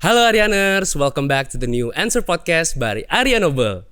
Halo Arianers, welcome back to the new Answer Podcast by Arya Noble.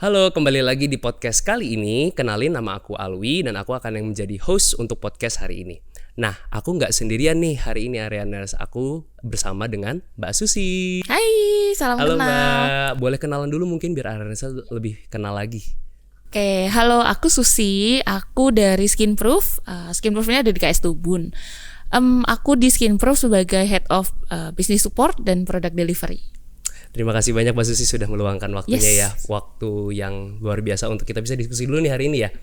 Halo, kembali lagi di podcast kali ini. Kenalin, nama aku Alwi dan aku akan yang menjadi host untuk podcast hari ini. Nah, aku nggak sendirian nih hari ini Arianers. Aku bersama dengan Mbak Susi. Hai, salam Halo kenal. Mbak, boleh kenalan dulu mungkin biar Arianers lebih kenal lagi. Oke, halo, aku Susi. Aku dari Skinproof. Skinproof ini ada di KS Tubun. Aku di Skinproof sebagai Head of Business Support dan Product Delivery. Terima kasih banyak Mbak Susi sudah meluangkan waktunya Yes. ya. Waktu yang luar biasa untuk kita bisa diskusi dulu nih hari ini ya.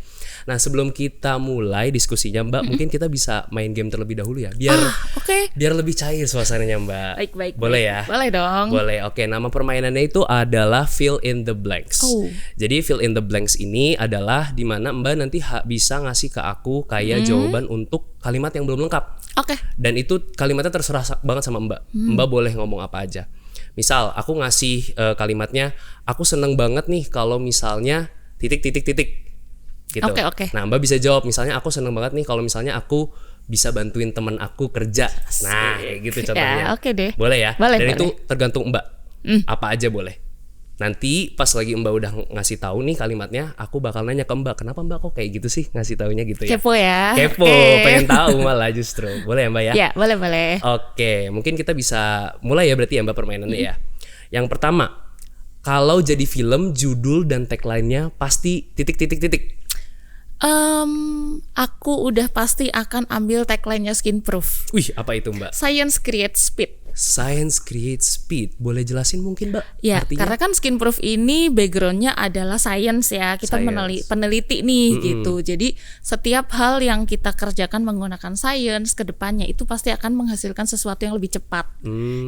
Nah, sebelum kita mulai diskusinya Mbak, mungkin kita bisa main game terlebih dahulu ya. Biar lebih cair suasananya Mbak. Baik. Boleh ya? Boleh dong. Boleh. Oke, nama permainannya itu adalah Fill in the Blanks. Oh. Jadi Fill in the Blanks ini adalah di mana Mbak nanti bisa ngasih ke aku kayak jawaban untuk kalimat yang belum lengkap. Oke. Dan itu kalimatnya terserah banget sama Mbak. Mbak boleh ngomong apa aja. Misal aku ngasih kalimatnya, aku seneng banget nih kalau misalnya ... gitu. Oke. Nah Mbak bisa jawab misalnya aku seneng banget nih kalau misalnya aku bisa bantuin teman aku kerja. Nah kayak gitu contohnya. Ya, oke deh. Boleh ya? Boleh, Dan boleh. itu tergantung Mbak. Apa aja boleh. Nanti pas lagi Mbak udah ngasih tahu nih kalimatnya, aku bakal nanya ke Mbak, kenapa Mbak kok kayak gitu sih ngasih taunya gitu ya? Kepo ya. Kepo, Oke. pengen tahu malah justru. Boleh ya Mbak ya? Ya, boleh. Oke, mungkin kita bisa mulai ya berarti ya Mbak permainannya ya. Yang pertama, kalau jadi film judul dan tagline-nya pasti ... Aku udah pasti akan ambil tagline-nya Skinproof. Wih, apa itu Mbak? Science creates speed. Science creates speed. Boleh jelasin mungkin Mbak? Ya, artinya? karena kan Skinproof ini backgroundnya adalah science ya. Kita Science. peneliti nih gitu. Jadi setiap hal yang kita kerjakan menggunakan science ke depannya itu pasti akan menghasilkan sesuatu yang lebih cepat.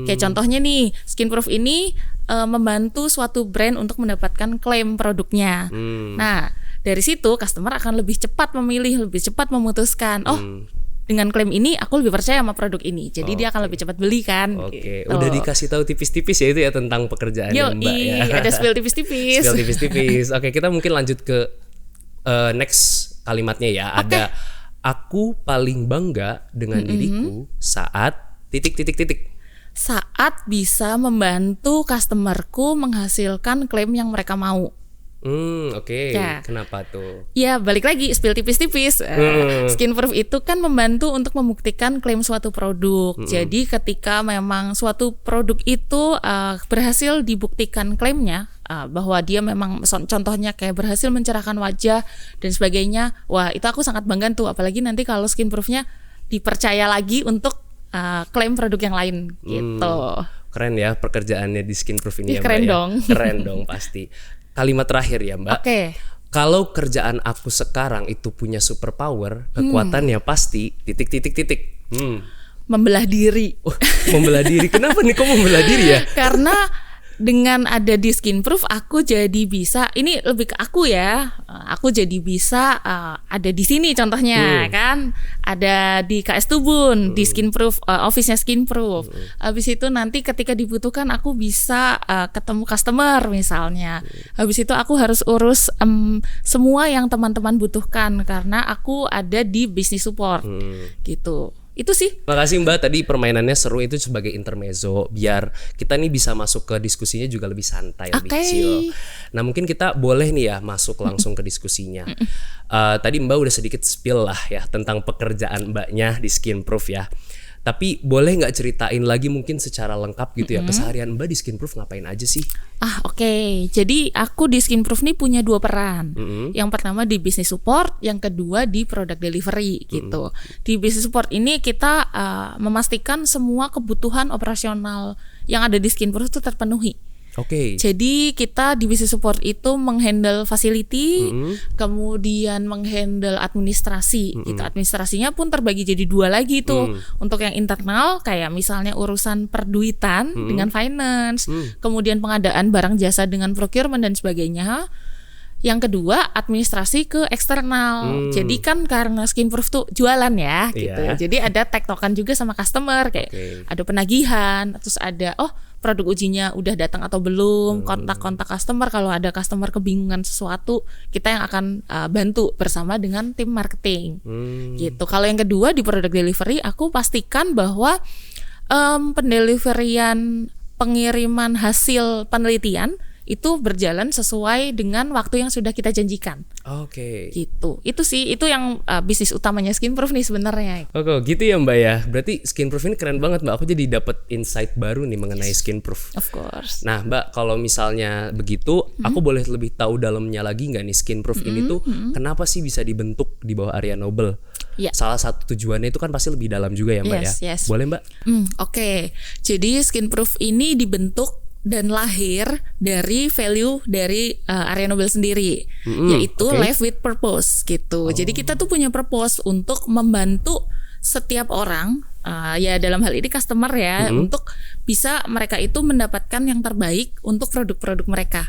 Kayak contohnya nih, Skinproof ini membantu suatu brand untuk mendapatkan klaim produknya. Nah, dari situ customer akan lebih cepat memilih, lebih cepat memutuskan. Dengan klaim ini aku lebih percaya sama produk ini. Jadi dia akan lebih cepat beli kan. Oke, gitu. udah dikasih tahu tipis-tipis ya itu ya tentang pekerjaannya Mbak ya. Ada spill tipis-tipis. Spill tipis-tipis. Oke, kita mungkin lanjut ke next kalimatnya ya. Ada aku paling bangga dengan diriku saat ... Saat bisa membantu customerku menghasilkan klaim yang mereka mau. Oke. Ya. Kenapa tuh? Ya balik lagi spill tipis-tipis. Skinproof itu kan membantu untuk membuktikan klaim suatu produk. Jadi ketika memang suatu produk itu berhasil dibuktikan klaimnya, bahwa dia memang contohnya kayak berhasil mencerahkan wajah dan sebagainya, wah itu aku sangat bangga tuh. Apalagi nanti kalau Skinproofnya dipercaya lagi untuk klaim produk yang lain gitu. Keren ya pekerjaannya di Skinproof ini ya Mbak Keren ya. dong. Keren dong pasti. Kalimat terakhir ya Mbak. Oke. Kalau kerjaan aku sekarang itu punya superpower, kekuatannya pasti ... Membelah diri. Membelah diri. Kenapa nih kok membelah diri ya? Karena dengan ada di Skinproof aku jadi bisa, ini lebih ke aku ya, aku jadi bisa ada di sini contohnya kan, ada di KS Tubun, di Skinproof, office-nya Skinproof. Habis itu nanti ketika dibutuhkan aku bisa ketemu customer misalnya. Habis itu aku harus urus semua yang teman-teman butuhkan karena aku ada di business support gitu. Itu sih. Makasih Mbak, tadi permainannya seru itu sebagai intermezzo biar kita nih bisa masuk ke diskusinya juga lebih santai, lebih chill. Nah mungkin kita boleh nih ya masuk langsung ke diskusinya. Tadi Mbak udah sedikit spill lah ya tentang pekerjaan Mbaknya di Skinproof ya. Tapi boleh nggak ceritain lagi mungkin secara lengkap gitu ya keseharian Mbak di Skinproof ngapain aja sih? Oke. Jadi aku di Skinproof nih punya 2 peran. Yang pertama di business support, yang kedua di product delivery gitu. Di business support ini kita memastikan semua kebutuhan operasional yang ada di Skinproof itu terpenuhi. Oke. Jadi kita di business support itu menghandle facility, kemudian menghandle administrasi. Gitu. Administrasinya pun terbagi jadi 2 lagi tuh. Untuk yang internal kayak misalnya urusan perduitan dengan finance, kemudian pengadaan barang jasa dengan procurement dan sebagainya. Yang kedua, administrasi ke eksternal. Jadi kan karena Skinproof tuh jualan ya gitu. Jadi ada tektokan juga sama customer kayak ada penagihan, terus ada produk ujinya udah datang atau belum, kontak-kontak customer, kalau ada customer kebingungan sesuatu, kita yang akan bantu bersama dengan tim marketing. Gitu. Kalau yang kedua di product delivery, aku pastikan bahwa pendeliverian pengiriman hasil penelitian itu berjalan sesuai dengan waktu yang sudah kita janjikan. Oke. Gitu. Itu sih, itu yang bisnis utamanya Skinproof nih sebenarnya. Oke, gitu ya Mbak ya. Berarti Skinproof ini keren banget Mbak. Aku jadi dapat insight baru nih mengenai Skinproof. Of course. Nah Mbak, kalau misalnya begitu, aku boleh lebih tahu dalamnya lagi nggak nih Skinproof ini tuh kenapa sih bisa dibentuk di bawah Arya Noble? Ya. Salah satu tujuannya itu kan pasti lebih dalam juga ya Mbak ya. Yes. Boleh Mbak? Oke. Jadi Skinproof ini dibentuk dan lahir dari value dari Arya Noble sendiri, yaitu live with purpose gitu. Jadi kita tuh punya purpose untuk membantu setiap orang, ya dalam hal ini customer ya, untuk bisa mereka itu mendapatkan yang terbaik untuk produk-produk mereka.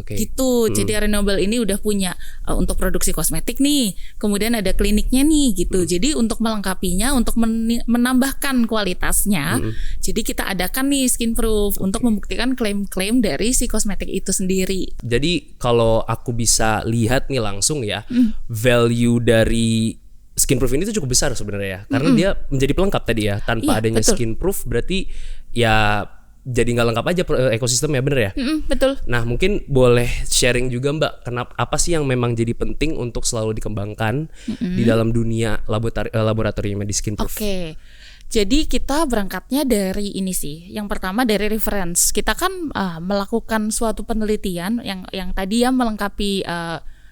Gitu. Jadi Arya Noble ini udah punya untuk produksi kosmetik nih, kemudian ada kliniknya nih gitu. Jadi untuk melengkapinya, untuk menambahkan kualitasnya, jadi kita adakan nih Skinproof untuk membuktikan klaim-klaim dari si kosmetik itu sendiri. Jadi kalau aku bisa lihat nih langsung ya, value dari Skinproof ini tuh cukup besar sebenarnya ya, karena dia menjadi pelengkap tadi ya. Tanpa adanya betul. Skinproof berarti ya jadi nggak lengkap aja ekosistemnya, bener ya? Betul. Nah mungkin boleh sharing juga Mbak, kenapa apa sih yang memang jadi penting untuk selalu dikembangkan di dalam dunia laboratorium di Skinproof? Oke. Jadi kita berangkatnya dari ini sih. Yang pertama dari reference. Kita kan melakukan suatu penelitian yang tadi ya melengkapi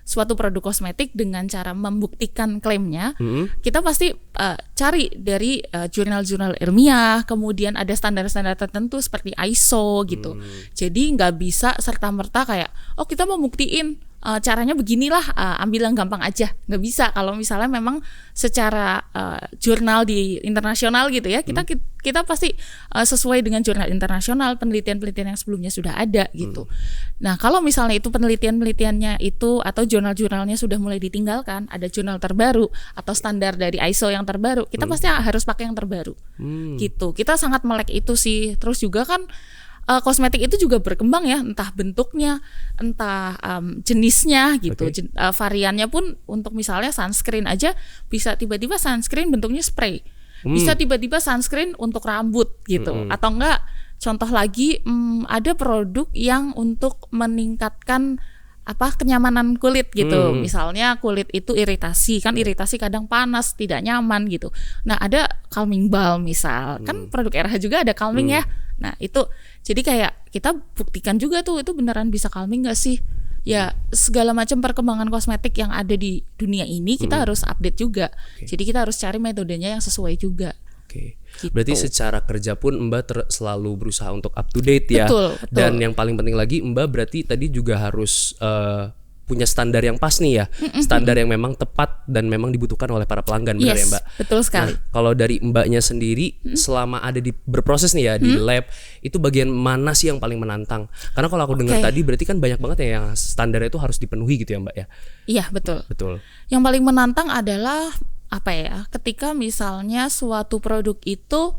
suatu produk kosmetik dengan cara membuktikan klaimnya. Kita pasti cari dari jurnal-jurnal ilmiah, kemudian ada standar-standar tertentu seperti ISO gitu. Jadi nggak bisa serta-merta kayak, oh kita mau buktiin caranya beginilah, ambil yang gampang aja. Nggak bisa kalau misalnya memang secara jurnal di internasional gitu ya, kita pasti sesuai dengan jurnal internasional, penelitian-penelitian yang sebelumnya sudah ada gitu. Nah kalau misalnya itu penelitian-penelitiannya itu atau jurnal-jurnalnya sudah mulai ditinggalkan, ada jurnal terbaru atau standar dari ISO yang terbaru, kita pasti harus pakai yang terbaru gitu. Kita sangat melek itu sih. Terus juga kan kosmetik itu juga berkembang ya, entah bentuknya, entah jenisnya gitu. Variannya pun untuk misalnya sunscreen aja bisa tiba-tiba sunscreen bentuknya spray, bisa tiba-tiba sunscreen untuk rambut gitu, atau enggak contoh lagi ada produk yang untuk meningkatkan kenyamanan kulit gitu. Misalnya kulit itu iritasi, kan iritasi kadang panas, tidak nyaman gitu. Nah, ada calming balm misal. Kan produk RH juga ada calming ya. Nah, itu jadi kayak kita buktikan juga tuh itu beneran bisa calming gak sih? Ya, segala macam perkembangan kosmetik yang ada di dunia ini kita harus update juga. Jadi kita harus cari metodenya yang sesuai juga. Gitu. Berarti secara kerja pun Mbak selalu berusaha untuk up to date ya. Betul. Dan yang paling penting lagi Mbak berarti tadi juga harus punya standar yang pas nih ya. Standar yang memang tepat dan memang dibutuhkan oleh para pelanggan, benar ya Mbak? Betul sekali. Nah, kalau dari Mbaknya sendiri selama ada berproses nih ya di lab, itu bagian mana sih yang paling menantang? Karena kalau aku dengar tadi berarti kan banyak banget ya yang standarnya itu harus dipenuhi gitu ya Mbak ya. Iya, betul. Yang paling menantang adalah ketika misalnya suatu produk itu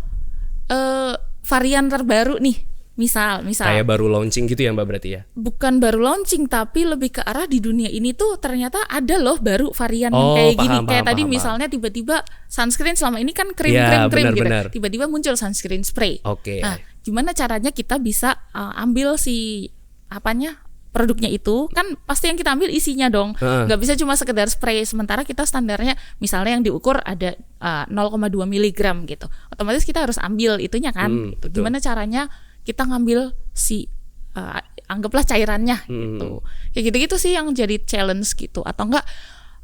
varian terbaru nih, misal kayak baru launching gitu ya Mbak berarti ya? Bukan baru launching, tapi lebih ke arah di dunia ini tuh ternyata ada loh baru varian yang kayak gini. Kayak tadi misalnya tiba-tiba sunscreen selama ini kan krim gitu, tiba-tiba muncul sunscreen spray. Nah, gimana caranya kita bisa ambil si produknya itu, kan pasti yang kita ambil isinya dong, nggak bisa cuma sekedar spray. Sementara kita standarnya misalnya yang diukur ada 0,2 miligram gitu, otomatis kita harus ambil itunya kan. Gimana caranya kita ngambil si anggaplah cairannya gitu, kayak gitu-gitu sih yang jadi challenge gitu. Atau enggak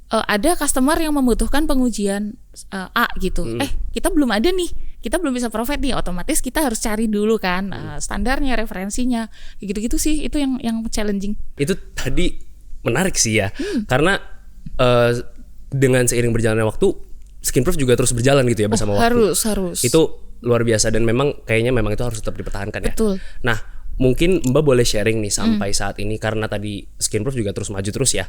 ada customer yang membutuhkan pengujian A gitu, kita belum ada nih, kita belum bisa provide nih, otomatis kita harus cari dulu kan standarnya, referensinya, gitu-gitu sih. Itu yang challenging. Itu tadi menarik sih ya, karena dengan seiring berjalannya waktu Skinproof juga terus berjalan gitu ya bersama waktu. Harus. Itu luar biasa dan memang kayaknya memang itu harus tetap dipertahankan ya. Betul. Nah, mungkin Mbak boleh sharing nih sampai saat ini, karena tadi Skinproof juga terus maju terus ya.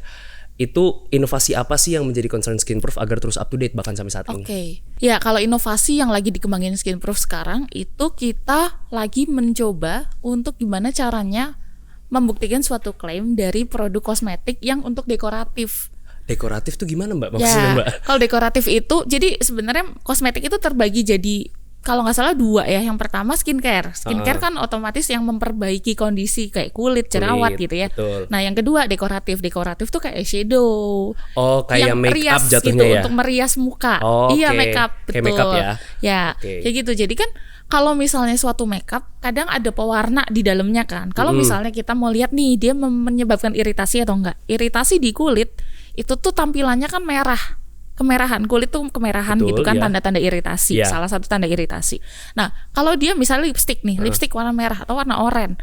Itu inovasi apa sih yang menjadi concern Skinproof agar terus up to date bahkan sampai saat ini? Oke. Ya, kalau inovasi yang lagi dikembangin Skinproof sekarang itu kita lagi mencoba untuk gimana caranya membuktikan suatu klaim dari produk kosmetik yang untuk dekoratif. Dekoratif tuh gimana Mbak maksudnya Mbak? Kalau dekoratif itu jadi sebenarnya kosmetik itu terbagi jadi kalau nggak salah 2 ya. Yang pertama skincare kan otomatis yang memperbaiki kondisi kayak kulit, jerawat gitu ya. Betul. Nah yang kedua dekoratif tuh kayak eyeshadow. Oh kayak yang make up jatuhnya gitu, ya? untuk merias muka. Iya make up, betul. Kayak make up ya? Ya kayak gitu. Jadi kan kalau misalnya suatu make up kadang ada pewarna di dalamnya kan. Kalau misalnya kita mau lihat nih dia menyebabkan iritasi atau enggak. Iritasi di kulit itu tuh tampilannya kan merah. Kemerahan, kulit tuh kemerahan. Betul, gitu kan tanda-tanda iritasi, salah satu tanda iritasi. Nah kalau dia misalnya lipstick nih, lipstick warna merah atau warna oranye,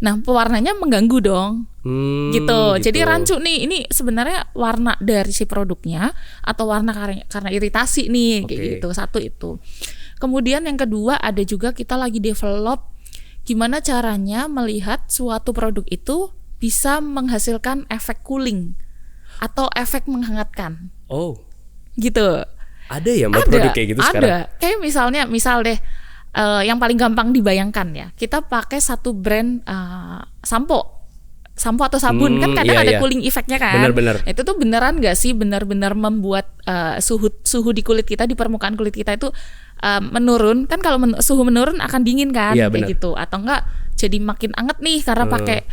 nah pewarnanya mengganggu dong, gitu. Jadi rancu nih, ini sebenarnya warna dari si produknya atau warna karena iritasi nih, kayak gitu. Satu itu. Kemudian yang kedua ada juga kita lagi develop gimana caranya melihat suatu produk itu bisa menghasilkan efek cooling atau efek menghangatkan. Oh. Gitu. Ada ya Mbak produk kayak gitu sekarang? Ada. Kayak misal deh yang paling gampang dibayangkan ya. Kita pakai satu brand sampo atau sabun kan kadang ada cooling effect-nya kan. Bener-bener. Itu tuh beneran gak sih benar-benar membuat suhu di kulit kita, di permukaan kulit kita itu menurun. Kan kalau suhu menurun akan dingin kan, kayak gitu. Atau enggak jadi makin anget nih karena pakai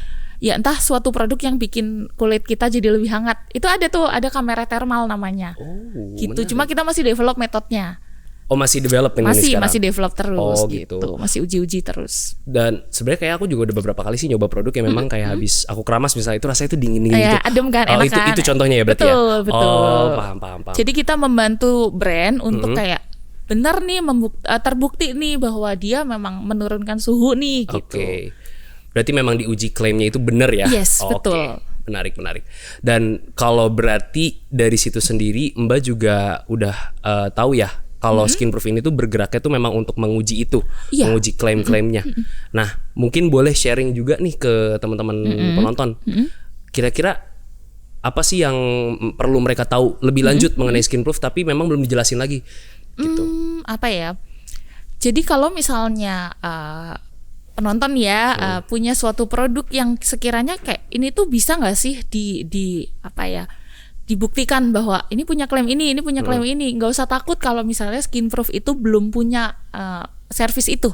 ya entah suatu produk yang bikin kulit kita jadi lebih hangat. Itu ada kamera thermal namanya. Gitu. Menarik. Cuma kita masih develop metodenya. Oh masih develop ini sekarang? Masih develop terus gitu. Masih uji-uji terus. Dan sebenarnya kayak aku juga udah beberapa kali sih nyoba produk yang memang kayak habis aku keramas misalnya itu rasanya itu dingin gitu. Adem kan, enak kan. Itu contohnya ya berarti betul, ya? Betul. Oh paham. Jadi kita membantu brand untuk kayak benar nih terbukti nih bahwa dia memang menurunkan suhu nih gitu. Berarti memang diuji klaimnya itu benar ya? Yes, betul. Menarik. Dan kalau berarti dari situ sendiri Mbak juga udah tahu ya kalau Skinproof ini tuh bergeraknya tuh memang untuk menguji itu, menguji klaim-klaimnya. Nah, mungkin boleh sharing juga nih ke teman-teman penonton. Kira-kira apa sih yang perlu mereka tahu lebih lanjut mengenai Skinproof tapi memang belum dijelasin lagi gitu. Apa ya? Jadi kalau misalnya penonton ya punya suatu produk yang sekiranya kayak ini tuh bisa nggak sih dibuktikan bahwa ini punya klaim ini punya klaim ini, nggak usah takut kalau misalnya Skinproof itu belum punya servis itu.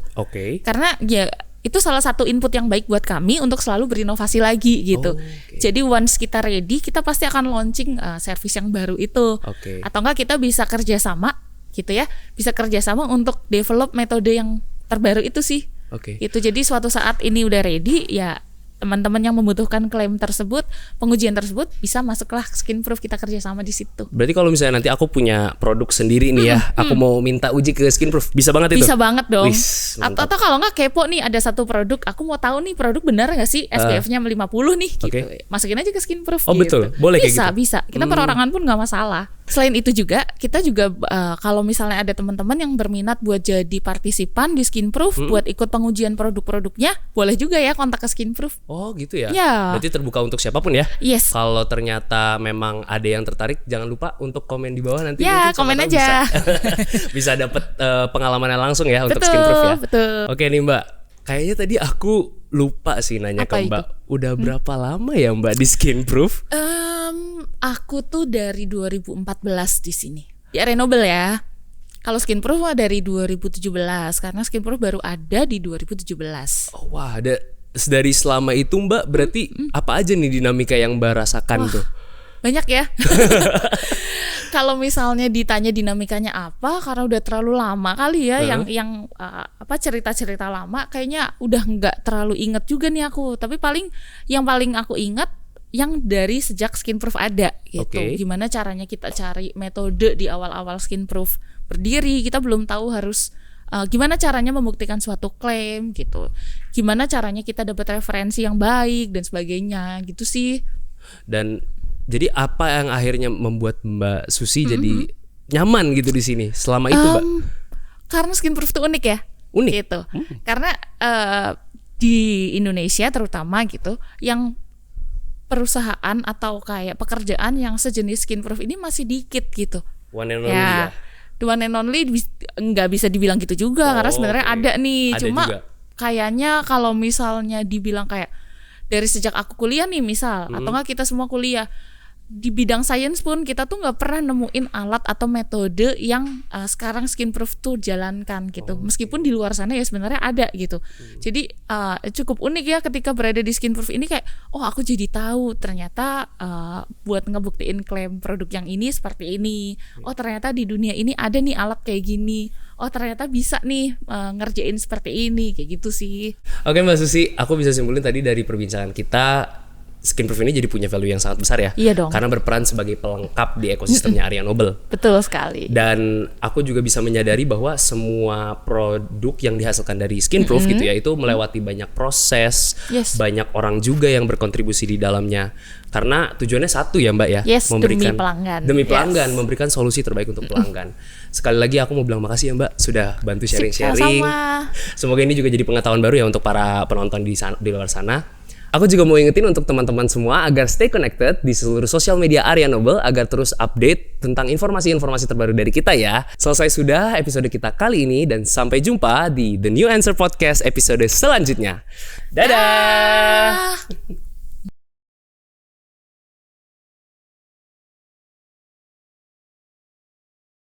Karena ya itu salah satu input yang baik buat kami untuk selalu berinovasi lagi gitu. Jadi once kita ready kita pasti akan launching servis yang baru itu. Atau enggak kita bisa kerjasama gitu ya, bisa kerjasama untuk develop metode yang terbaru itu sih. Itu jadi suatu saat ini udah ready ya teman-teman yang membutuhkan klaim tersebut, pengujian tersebut bisa masuklah Skinproof, kita kerjasama di situ. Berarti kalau misalnya nanti aku punya produk sendiri nih aku mau minta uji ke Skinproof, bisa banget itu? Bisa banget dong. Atau kalau nggak kepo nih ada satu produk, aku mau tahu nih produk benar nggak sih SPF-nya 50 nih gitu. Masukin aja ke Skinproof. Oh gitu. Betul, boleh kayak gitu? Bisa. Kita perorangan pun nggak masalah. Selain itu juga kita juga kalau misalnya ada teman-teman yang berminat buat jadi partisipan di Skinproof, buat ikut pengujian produk-produknya, boleh juga ya kontak ke Skinproof. Oh gitu ya. Ya. Berarti terbuka untuk siapapun ya. Yes. Kalau ternyata memang ada yang tertarik, jangan lupa untuk komen di bawah nanti. Ya, komen aja. Bisa dapat pengalamannya langsung ya untuk Skinproof ya. Betul. Oke nih Mbak, kayaknya tadi aku lupa sih nanya ke Mbak. Udah berapa lama ya Mbak di Skinproof? Aku tuh dari 2014 di sini. Ya renewable ya. Kalau Skinproof dari 2017 karena Skinproof baru ada di 2017. Oh wah, dari selama itu Mbak berarti apa aja nih dinamika yang Mbak rasakan tuh? Banyak ya. Kalau misalnya ditanya dinamikanya apa, karena udah terlalu lama kali ya yang cerita-cerita lama kayaknya udah nggak terlalu inget juga nih aku. Tapi yang paling aku inget yang dari sejak Skinproof ada gitu. Gimana caranya kita cari metode di awal-awal Skinproof berdiri, kita belum tahu harus gimana caranya membuktikan suatu klaim gitu. Gimana caranya kita dapat referensi yang baik dan sebagainya gitu sih. Dan jadi apa yang akhirnya membuat Mbak Susi jadi nyaman gitu di sini selama itu Mbak? Karena Skinproof itu unik ya. Unik gitu. Karena di Indonesia terutama gitu, yang perusahaan atau kayak pekerjaan yang sejenis skinproof ini masih dikit gitu. One and only ya. The one and only nggak bisa dibilang gitu juga, karena sebenarnya ada nih. Ada cuma juga. Kayaknya kalau misalnya dibilang kayak dari sejak aku kuliah nih misal, atau nggak kita semua kuliah di bidang sains pun kita tuh nggak pernah nemuin alat atau metode yang sekarang skinproof tuh jalankan gitu. Meskipun di luar sana ya sebenarnya ada gitu. Jadi cukup unik ya ketika berada di skinproof ini, kayak oh aku jadi tahu ternyata buat ngebuktiin klaim produk yang ini seperti ini. Oh ternyata di dunia ini ada nih alat kayak gini. Oh ternyata bisa nih ngerjain seperti ini, kayak gitu sih. Oke Mbak Susi, aku bisa simpulin tadi dari perbincangan kita, skinproof ini jadi punya value yang sangat besar ya. Iya dong. Karena berperan sebagai pelengkap di ekosistemnya Arya Nobel. Betul sekali. Dan aku juga bisa menyadari bahwa semua produk yang dihasilkan dari skinproof gitu ya, itu melewati banyak proses, banyak orang juga yang berkontribusi di dalamnya. Karena tujuannya satu ya Mbak ya, memberikan demi pelanggan, memberikan solusi terbaik untuk pelanggan. Sekali lagi aku mau bilang makasih ya Mbak sudah bantu sharing-sharing. Semoga ini juga jadi pengetahuan baru ya untuk para penonton di luar sana. Aku juga mau ingetin untuk teman-teman semua agar stay connected di seluruh sosial media Arya Nobel agar terus update tentang informasi-informasi terbaru dari kita ya. Selesai sudah episode kita kali ini dan sampai jumpa di The New Answer Podcast episode selanjutnya. Dadah!